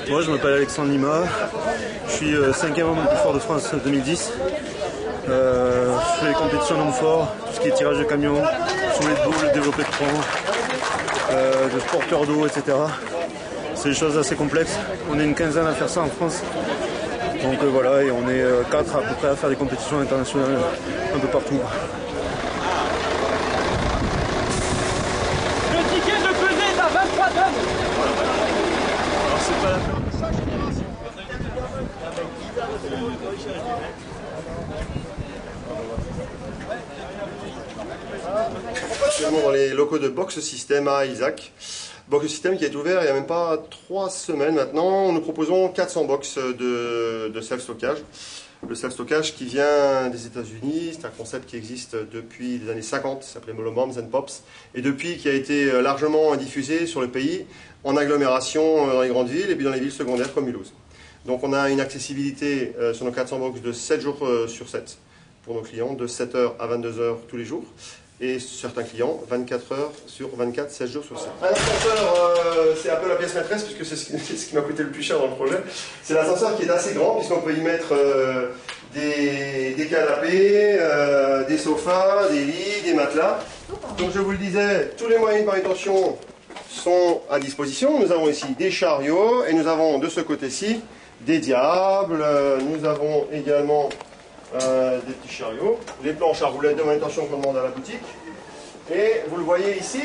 Moi je m'appelle Alexandre Lima, je suis 5e homme le plus fort de France 2010. Je fais les compétitions d'hommes forts, tout ce qui est tirage de camion, soulevé de boule, développé de tronc, de porteur d'eau, etc. C'est des choses assez complexes. On est une quinzaine à faire ça en France. Donc voilà, et on est 4 à peu près à faire des compétitions internationales un peu partout. Le ticket de pesée est à 23 tonnes. Alors c'est pas la peine. Actuellement dans les locaux de Box System à Isaac. Box System qui est ouvert il n'y a même pas 3 semaines maintenant. Nous proposons 400 box de self-stockage. Le self-stockage qui vient des États-Unis, c'est un concept qui existe depuis les années 50, ça s'appelait Moms and Pops, et depuis qui a été largement diffusé sur le pays, en agglomération dans les grandes villes et puis dans les villes secondaires comme Mulhouse. Donc on a une accessibilité sur nos 400 box de 7 jours sur 7 pour nos clients, de 7h à 22h tous les jours. Et certains clients, 24 heures sur 24, 16 jours sur 7. Un ascenseur, c'est un peu la pièce maîtresse, puisque c'est ce qui m'a coûté le plus cher dans le projet. C'est l'ascenseur qui est assez grand, puisqu'on peut y mettre des canapés, des sofas, des lits, des matelas. Donc je vous le disais, tous les moyens de manutention sont à disposition. Nous avons ici des chariots, et nous avons de ce côté-ci des diables. Nous avons également des petits chariots, les planches à roulettes de manutention qu'on demande à la boutique. Et vous le voyez ici,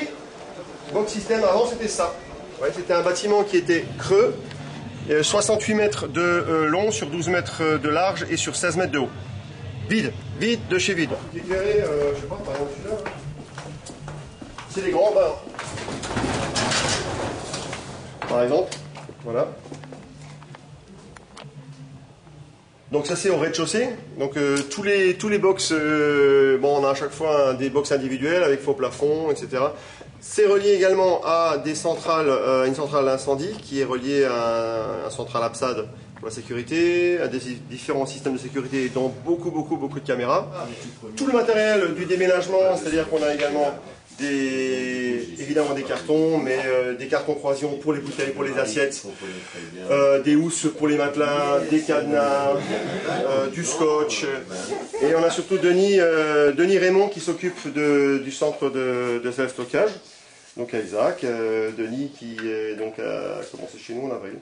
Box System avant c'était ça. Ouais, c'était un bâtiment qui était creux, 68 mètres de long sur 12 mètres de large et sur 16 mètres de haut. Vide, vide de chez vide. Éclairé, je sais pas, par exemple celui-là. C'est les grands bains. Par exemple, voilà. Donc ça c'est au rez-de-chaussée. Donc tous les box, bon on a à chaque fois des box individuels avec faux plafond, etc. C'est relié également à des centrales, une centrale d'incendie qui est reliée à un central APSAD pour la sécurité, à des différents systèmes de sécurité dont beaucoup de caméras. Tout le matériel du déménagement, c'est-à-dire qu'on a également évidemment des cartons, mais des cartons croisillons pour les bouteilles, pour les assiettes, des housses pour les matelas, des cadenas, du scotch. Et on a surtout Denis Raymond qui s'occupe du centre de self-stockage, donc à Isaac. Denis qui donc, a commencé chez nous en avril.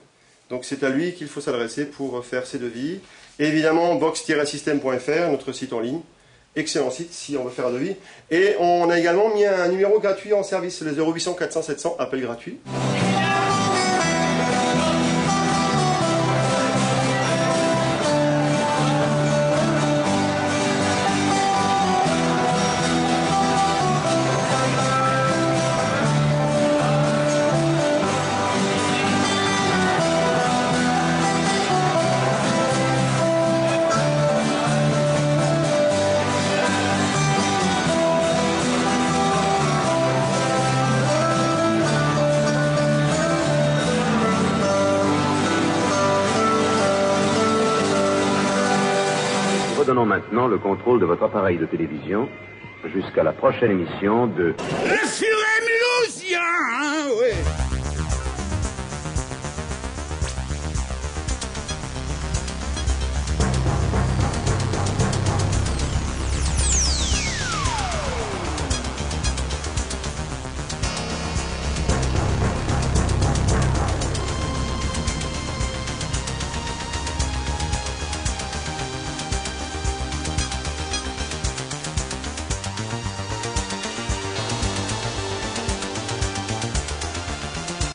Donc c'est à lui qu'il faut s'adresser pour faire ses devis. Et évidemment box-system.fr, notre site en ligne. Excellent site si on veut faire un devis. Et on a également mis un numéro gratuit en service, le 0800 400 700, appel gratuit. Redonnons maintenant le contrôle de votre appareil de télévision jusqu'à la prochaine émission de...